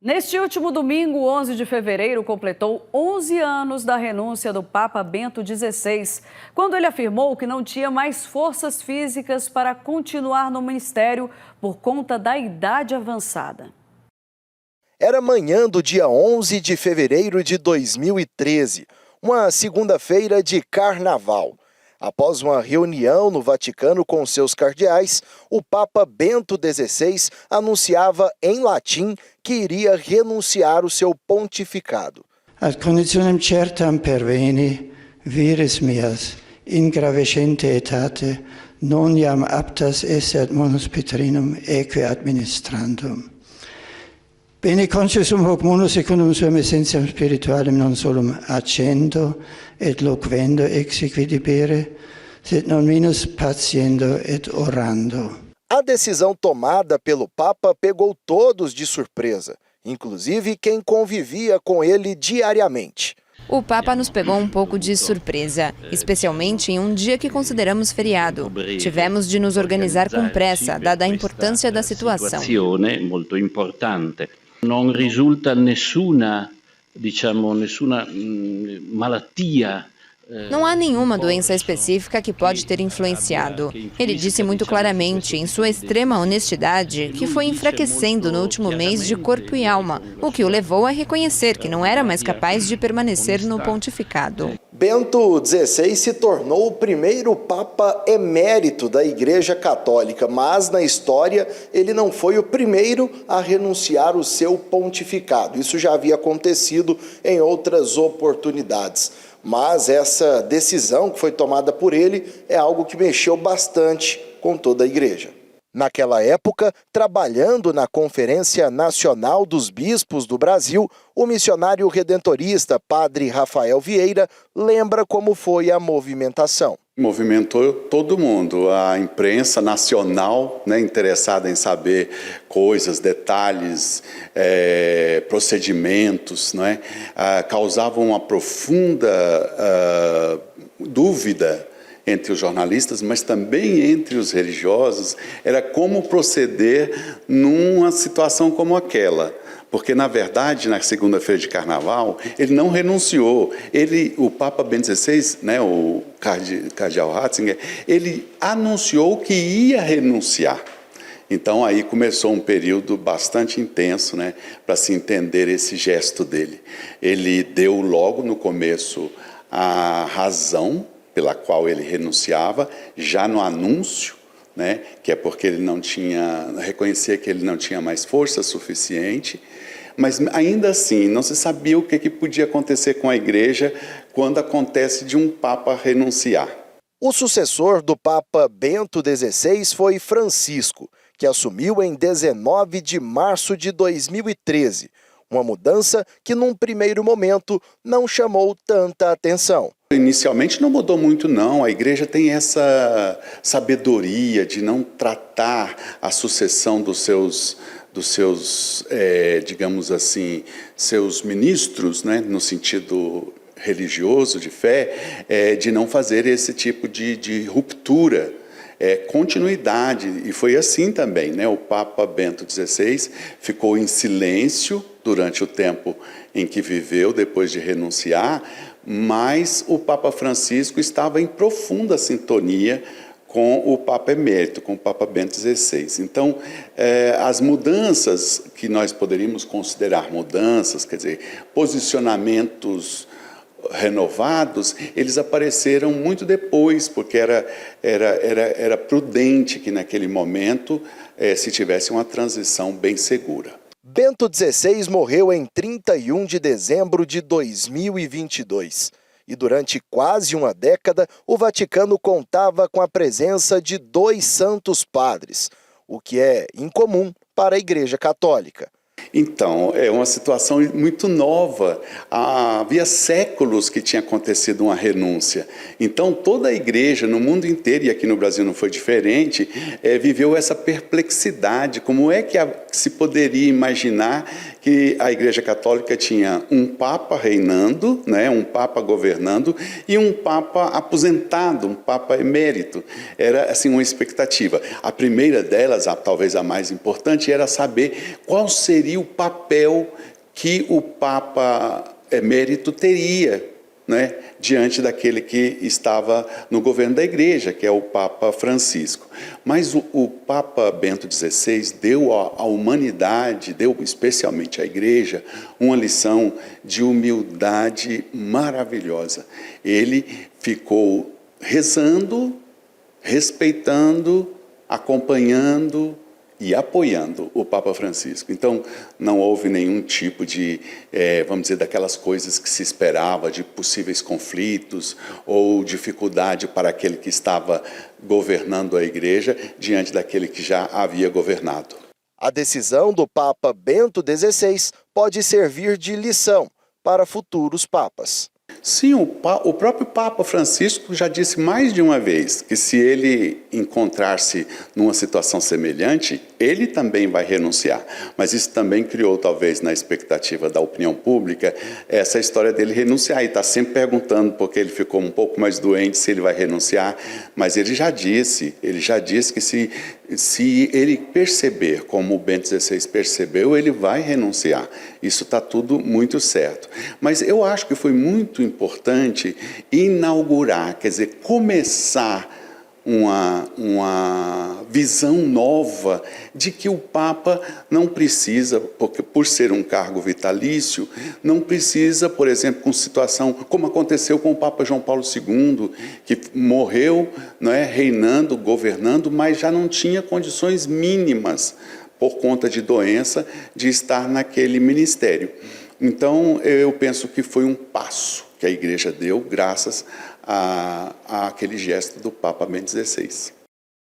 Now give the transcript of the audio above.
Neste último domingo, 11 de fevereiro, completou 11 anos da renúncia do Papa Bento XVI, quando ele afirmou que não tinha mais forças físicas para continuar no ministério por conta da idade avançada. Era manhã do dia 11 de fevereiro de 2013, uma segunda-feira de carnaval. Após uma reunião no Vaticano com seus cardeais, o Papa Bento XVI anunciava em latim que iria renunciar o seu pontificado. Ad conditionem certam perveni, vires meas, in gravescente etate, non iam aptas esse ad munus Petrinum eque administrandum. Bene conscium hoc munus secundum suam essentiam spiritualem non solum accendo et loquendo exequi debere, sed non minus patiendo et orando. A decisão tomada pelo Papa pegou todos de surpresa, inclusive quem convivia com ele diariamente. O Papa nos pegou um pouco de surpresa, especialmente em um dia que consideramos feriado. Tivemos de nos organizar com pressa, dada a importância da situação. Molto importante. Non risulta nessuna malattia. Não há nenhuma doença específica que pode ter influenciado. Ele disse muito claramente, em sua extrema honestidade, que foi enfraquecendo no último mês de corpo e alma, o que o levou a reconhecer que não era mais capaz de permanecer no pontificado. Bento XVI se tornou o primeiro Papa emérito da Igreja Católica, mas na história ele não foi o primeiro a renunciar o seu pontificado. Isso já havia acontecido em outras oportunidades. Mas essa decisão que foi tomada por ele é algo que mexeu bastante com toda a igreja. Naquela época, trabalhando na Conferência Nacional dos Bispos do Brasil, o missionário redentorista Padre Rafael Vieira lembra como foi a movimentação. Movimentou todo mundo, a imprensa nacional, interessada em saber coisas, detalhes, procedimentos, causavam uma profunda dúvida entre os jornalistas, mas também entre os religiosos, era como proceder numa situação como aquela. Porque, na verdade, na segunda-feira de carnaval, ele não renunciou. O Papa Bento XVI, o cardeal Ratzinger, ele anunciou que ia renunciar. Então, aí começou um período bastante intenso, para se entender esse gesto dele. Ele deu logo no começo a razão pela qual ele renunciava, já no anúncio, que é porque ele reconhecia que ele não tinha mais força suficiente, mas ainda assim não se sabia o que podia acontecer com a igreja quando acontece de um Papa renunciar. O sucessor do Papa Bento XVI foi Francisco, que assumiu em 19 de março de 2013, uma mudança que num primeiro momento não chamou tanta atenção. Inicialmente não mudou muito não, a igreja tem essa sabedoria de não tratar a sucessão dos seus digamos assim, seus ministros, no sentido religioso, de fé, de não fazer esse tipo de ruptura, continuidade, e foi assim também, o Papa Bento XVI ficou em silêncio durante o tempo em que viveu, depois de renunciar, mas o Papa Francisco estava em profunda sintonia com o Papa Emérito, com o Papa Bento XVI. Então, as mudanças que nós poderíamos considerar mudanças, quer dizer, posicionamentos renovados, eles apareceram muito depois, porque era prudente que naquele momento se tivesse uma transição bem segura. Bento XVI morreu em 31 de dezembro de 2022. E durante quase uma década, o Vaticano contava com a presença de 2 santos padres, o que é incomum para a Igreja Católica. Então, é uma situação muito nova. Havia séculos que tinha acontecido uma renúncia. Então, toda a igreja no mundo inteiro, e aqui no Brasil não foi diferente, viveu essa perplexidade. Como é que se poderia imaginar que a Igreja Católica tinha um Papa reinando, um Papa governando, e um Papa aposentado, um Papa emérito? Era assim uma expectativa. A primeira delas, talvez a mais importante, era saber qual seria o papel que o Papa emérito teria, né, diante daquele que estava no governo da Igreja, que é o Papa Francisco. Mas o Papa Bento XVI deu à humanidade, deu especialmente à Igreja, uma lição de humildade maravilhosa. Ele ficou rezando, respeitando, acompanhando e apoiando o Papa Francisco. Então, não houve nenhum tipo de, vamos dizer, daquelas coisas que se esperava, de possíveis conflitos ou dificuldade para aquele que estava governando a Igreja diante daquele que já havia governado. A decisão do Papa Bento XVI pode servir de lição para futuros papas. Sim, o próprio Papa Francisco já disse mais de uma vez que se ele encontrar-se numa situação semelhante, ele também vai renunciar. Mas isso também criou, talvez, na expectativa da opinião pública, essa história dele renunciar. E está sempre perguntando, porque ele ficou um pouco mais doente, se ele vai renunciar. Mas ele já disse que se ele perceber, como o Bento XVI percebeu, ele vai renunciar. Isso está tudo muito certo. Mas eu acho que foi muito importante inaugurar, quer dizer, começar uma visão nova de que o Papa não precisa, porque por ser um cargo vitalício, não precisa, por exemplo, com situação como aconteceu com o Papa João Paulo II, que morreu, não é, reinando, governando, mas já não tinha condições mínimas por conta de doença de estar naquele ministério. Então, eu penso que foi um passo que a Igreja deu graças àquele gesto do Papa Bento XVI.